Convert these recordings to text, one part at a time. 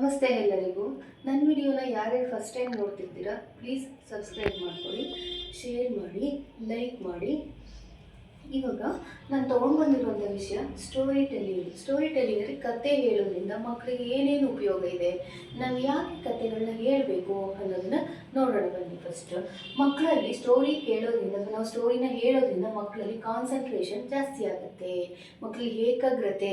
ನಮಸ್ತೆ ಎಲ್ಲರಿಗೂ. ನನ್ನ ವಿಡಿಯೋನ ಯಾರ್ಯಾರು ಫಸ್ಟ್ ಟೈಮ್ ನೋಡ್ತಿದ್ದೀರಾ ಪ್ಲೀಸ್ ಸಬ್ಸ್ಕ್ರೈಬ್ ಮಾಡ್ಕೊಳ್ಳಿ, ಶೇರ್ ಮಾಡಿ, ಲೈಕ್ ಮಾಡಿ. ಇವಾಗ ನಾನು ತೊಗೊಂಡು ಬಂದಿರುವಂಥ ವಿಷಯ ಸ್ಟೋರಿ ಟೆಲ್ಲಿಂಗ್ ಕತೆ ಹೇಳೋದ್ರಿಂದ ಮಕ್ಕಳಿಗೆ ಏನೇನು ಉಪಯೋಗ ಇದೆ, ನಾವು ಯಾಕೆ ಕತೆಗಳನ್ನ ಹೇಳಬೇಕು ಅನ್ನೋದನ್ನ ನೋಡೋಣ ಬನ್ನಿ. ಫಸ್ಟ್, ಮಕ್ಕಳಲ್ಲಿ ಸ್ಟೋರಿ ಕೇಳೋದ್ರಿಂದ ನಾವು ಸ್ಟೋರಿನ ಹೇಳೋದ್ರಿಂದ ಮಕ್ಕಳಲ್ಲಿ ಕಾನ್ಸಂಟ್ರೇಷನ್ ಜಾಸ್ತಿ ಆಗುತ್ತೆ. ಮಕ್ಕಳಿಗೆ ಏಕಾಗ್ರತೆ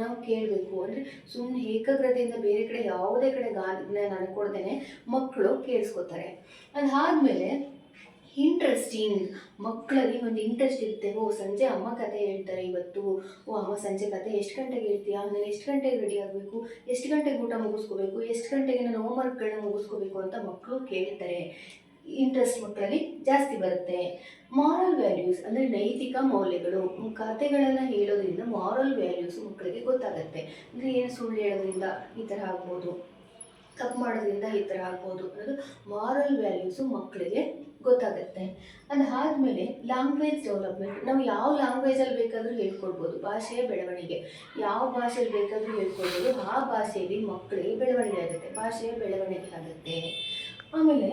ನಾವು ಕೇಳಬೇಕು ಅಂದರೆ ಸುಮ್ಮನೆ ಏಕಾಗ್ರತೆಯಿಂದ ಬೇರೆ ಕಡೆ ಯಾವುದೇ ಕಡೆ ಜ್ಞಾನ ಕೊಡ್ದೇನೆ ಮಕ್ಕಳು ಕೇಳಿಸ್ಕೊತಾರೆ. ಅದಾದಮೇಲೆ ಇಂಟ್ರೆಸ್ಟಿಂಗ್, ಮಕ್ಕಳಲ್ಲಿ ಒಂದು ಇಂಟ್ರೆಸ್ಟ್ ಇರುತ್ತೆ. ಸಂಜೆ ಅಮ್ಮ ಕತೆ ಹೇಳ್ತಾರೆ ಇವತ್ತು, ಅಮ್ಮ ಸಂಜೆ ಕತೆ ಎಷ್ಟು ಗಂಟೆಗೆ ಹೇಳ್ತೀಯಾ, ನಾನು ಎಷ್ಟು ಗಂಟೆಗೆ ರೆಡಿ ಆಗಬೇಕು, ಎಷ್ಟು ಗಂಟೆಗೆ ಊಟ ಮುಗಿಸ್ಕೋಬೇಕು, ಎಷ್ಟು ಗಂಟೆಗೆ ನಾನು ಹೋಮ್ವರ್ಕ್ಗಳನ್ನ ಮುಗಿಸ್ಕೋಬೇಕು ಅಂತ ಮಕ್ಕಳು ಕೇಳ್ತಾರೆ. ಇಂಟ್ರೆಸ್ಟ್ ಮಕ್ಕಳಲ್ಲಿ ಜಾಸ್ತಿ ಬರುತ್ತೆ. ಮಾರಲ್ ವ್ಯಾಲ್ಯೂಸ್ ಅಂದರೆ ನೈತಿಕ ಮೌಲ್ಯಗಳು, ಕತೆಗಳನ್ನು ಹೇಳೋದ್ರಿಂದ ಮಾರಲ್ ವ್ಯಾಲ್ಯೂಸ್ ಮಕ್ಕಳಿಗೆ ಗೊತ್ತಾಗುತ್ತೆ. ಅಂದರೆ ಏನು ಸುಳ್ಳು ಹೇಳೋದ್ರಿಂದ ಈ ಥರ ಆಗ್ಬೋದು, ತಪ್ಪು ಮಾಡೋದ್ರಿಂದ ಈ ಥರ ಆಗ್ಬೋದು ಅನ್ನೋದು ಮಾರಲ್ ವ್ಯಾಲ್ಯೂಸು ಮಕ್ಕಳಿಗೆ ಗೊತ್ತಾಗುತ್ತೆ. ಅದಾದಮೇಲೆ ಲ್ಯಾಂಗ್ವೇಜ್ ಡೆವಲಪ್ಮೆಂಟ್, ನಾವು ಯಾವ ಲ್ಯಾಂಗ್ವೇಜಲ್ಲಿ ಬೇಕಾದರೂ ಹೇಳ್ಕೊಡ್ಬೋದು. ಭಾಷೆಯ ಬೆಳವಣಿಗೆ, ಯಾವ ಭಾಷೆಯಲ್ಲಿ ಬೇಕಾದರೂ ಹೇಳ್ಕೊಡ್ಬೋದು, ಆ ಭಾಷೆಯಲ್ಲಿ ಮಕ್ಕಳಿಗೆ ಬೆಳವಣಿಗೆ ಆಗುತ್ತೆ, ಭಾಷೆಯ ಬೆಳವಣಿಗೆ ಆಗುತ್ತೆ. ಆಮೇಲೆ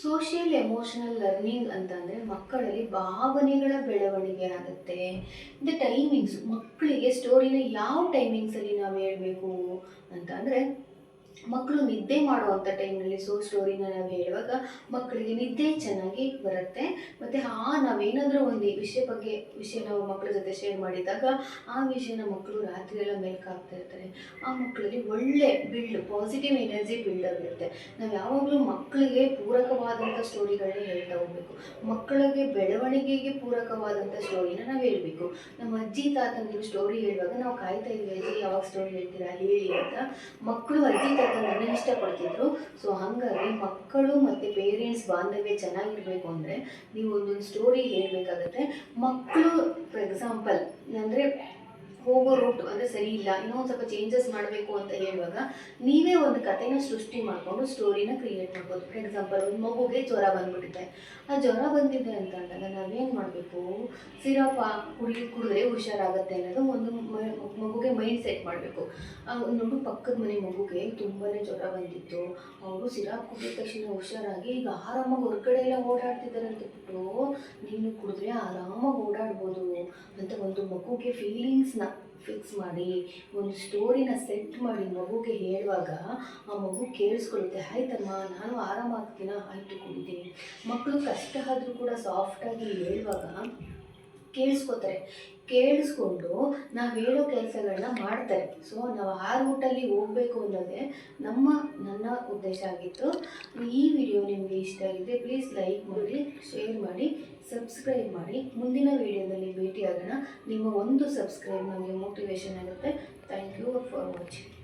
ಸೋಷಿಯಲ್ ಎಮೋಷನಲ್ ಲರ್ನಿಂಗ್ ಅಂತಂದರೆ ಮಕ್ಕಳಲ್ಲಿ ಭಾವನೆಗಳ ಬೆಳವಣಿಗೆ ಆಗುತ್ತೆ. ಮತ್ತು ಟೈಮಿಂಗ್ಸ್, ಮಕ್ಕಳಿಗೆ ಸ್ಟೋರಿನ ಯಾವ ಟೈಮಿಂಗ್ಸಲ್ಲಿ ನಾವು ಹೇಳಬೇಕು ಅಂತ ಅಂದರೆ ಮಕ್ಕಳು ನಿದ್ದೆ ಮಾಡುವಂಥ ಟೈಮ್ನಲ್ಲಿ ಸ್ಟೋರಿನ ನಾವು ಹೇಳುವಾಗ ಮಕ್ಕಳಿಗೆ ನಿದ್ದೆ ಚೆನ್ನಾಗಿ ಬರುತ್ತೆ. ಮತ್ತು ನಾವೇನಾದರೂ ಒಂದು ವಿಷಯ ನಾವು ಮಕ್ಕಳ ಜೊತೆ ಶೇರ್ ಮಾಡಿದಾಗ ಆ ವಿಷಯನ ಮಕ್ಕಳು ರಾತ್ರಿ ಎಲ್ಲ ಮೆಲ್ಕಾಗ್ತಾ ಇರ್ತಾರೆ. ಆ ಮಕ್ಕಳಲ್ಲಿ ಒಳ್ಳೆ ಪಾಸಿಟಿವ್ ಎನರ್ಜಿ ಬಿಲ್ಡ್ ಆಗಿರುತ್ತೆ. ನಾವು ಯಾವಾಗಲೂ ಮಕ್ಕಳಿಗೆ ಪೂರಕವಾದಂಥ ಸ್ಟೋರಿಗಳನ್ನೇ ಹೇಳ್ತಾ ಹೋಗಬೇಕು. ಮಕ್ಕಳಿಗೆ ಬೆಳವಣಿಗೆಗೆ ಪೂರಕವಾದಂಥ ಸ್ಟೋರಿನ ನಾವು ಹೇಳಬೇಕು. ನಮ್ಮ ಅಜ್ಜಿ ತಾತಂದಿರು ಸ್ಟೋರಿ ಹೇಳುವಾಗ ನಾವು ಕಾಯ್ತಾ ಇದ್ವಿ, ಅಜ್ಜಿ ಯಾವಾಗ ಸ್ಟೋರಿ ಹೇಳ್ತೀರಾ ಹೇಳಿ ಅಂತ. ಮಕ್ಕಳು ಅಜ್ಜಿ ತಾತಂದ್ರನ್ನ ಇಷ್ಟಪಡ್ತಿದ್ರು. ಸೊ ಹಾಗಾಗಿ ಮಕ್ಕಳು ಮತ್ತು ಪೇರೆಂಟ್ಸ್ ಬಾಂಧವ್ಯ ಚೆನ್ನಾಗಿರಬೇಕು ಅಂದರೆ ನೀವು ಒಂದೊಂದು ಸ್ಟೋರಿ ಹೇಳಬೇಕಾಗತ್ತೆ. ಮಕ್ಕಳು ಫಾರ್ ಎಕ್ಸಾಂಪಲ್ ಅಂದರೆ ಹೋಗೋ ರೂಟ್ ಅಂದರೆ ಸರಿ ಇಲ್ಲ, ಇನ್ನೊಂದು ಸ್ವಲ್ಪ ಚೇಂಜಸ್ ಮಾಡಬೇಕು ಅಂತ ಹೇಳುವಾಗ ನೀವೇ ಒಂದು ಕಥೆನ ಸೃಷ್ಟಿ ಮಾಡಿಕೊಂಡು ಸ್ಟೋರಿನ ಕ್ರಿಯೇಟ್ ಮಾಡ್ಬೋದು. ಫಾರ್ ಎಕ್ಸಾಂಪಲ್ ಒಂದು ಮಗುಗೆ ಜ್ವರ ಬಂದ್ಬಿಟ್ಟಿದೆ. ಆ ಜ್ವರ ಬಂದಿದೆ ಅಂತ ಅಂದಾಗ ನಾವೇನು ಮಾಡಬೇಕು, ಸಿರಪ್ ಕುಡಿದ್ರೆ ಹುಷಾರಾಗುತ್ತೆ ಅನ್ನೋದು ಒಂದು ಮಗುಗೆ ಮೈಂಡ್ ಸೆಟ್ ಮಾಡಬೇಕು. ನೋಡು, ಪಕ್ಕದ ಮನೆ ಮಗುಗೆ ತುಂಬಾ ಜ್ವರ ಬಂದಿತ್ತು, ಅವರು ಸಿರಪ್ ಕುಡಿದ ತಕ್ಷಣ ಹುಷಾರಾಗಿ ಈಗ ಆರಾಮಾಗಿ ಹೊರಗಡೆ ಎಲ್ಲ ಓಡಾಡ್ತಿದ್ದಾರೆ ಅಂತ ಬಿಟ್ಟು ನೀನು ಕುಡಿದ್ರೆ ಆರಾಮಾಗಿ ಓಡಾಡ್ಬೋದು ಅಂತ ಒಂದು ಮಗುಗೆ ಫೀಲಿಂಗ್ಸ್ನ ಫಿಕ್ಸ್ ಮಾಡಿ ಒಂದು ಸ್ಟೋರಿನ ಸೆಟ್ ಮಾಡಿ ಮಗುಗೆ ಹೇಳುವಾಗ ಆ ಮಗು ಕೇಳಿಸ್ಕೊಳ್ಳುತ್ತೆ. ಆಯ್ತಮ್ಮ, ನಾನು ಆರಾಮಾಗ್ತೀನ, ಆಯಿತು ಕುಡಿತೀನಿ. ಮಕ್ಕಳು ಕಷ್ಟ ಆದರೂ ಕೂಡ ಸಾಫ್ಟಾಗಿ ಹೇಳುವಾಗ ಕೇಳಿಸ್ಕೊತಾರೆ. ಕೇಳಿಸ್ಕೊಂಡು ನಾವು ಹೇಳೋ ಕೆಲಸಗಳನ್ನ ಮಾಡ್ತಾರೆ. ಸೊ ನಾವು ಆ ರೂಟಲ್ಲಿ ಹೋಗಬೇಕು ಅನ್ನೋದೇ ನನ್ನ ಉದ್ದೇಶ ಆಗಿತ್ತು. ಈ ವಿಡಿಯೋ ನಿಮಗೆ ಇಷ್ಟ ಆಗಿದೆ ಪ್ಲೀಸ್ ಲೈಕ್ ಮಾಡಿ, ಶೇರ್ ಮಾಡಿ, ಸಬ್ಸ್ಕ್ರೈಬ್ ಮಾಡಿ. ಮುಂದಿನ ವಿಡಿಯೋದಲ್ಲಿ ಭೇಟಿಯಾಗೋಣ. ನಿಮ್ಮ ಒಂದು ಸಬ್ಸ್ಕ್ರೈಬ್ ನಮಗೆ ಮೋಟಿವೇಶನ್ ಆಗುತ್ತೆ. Thank you for watching.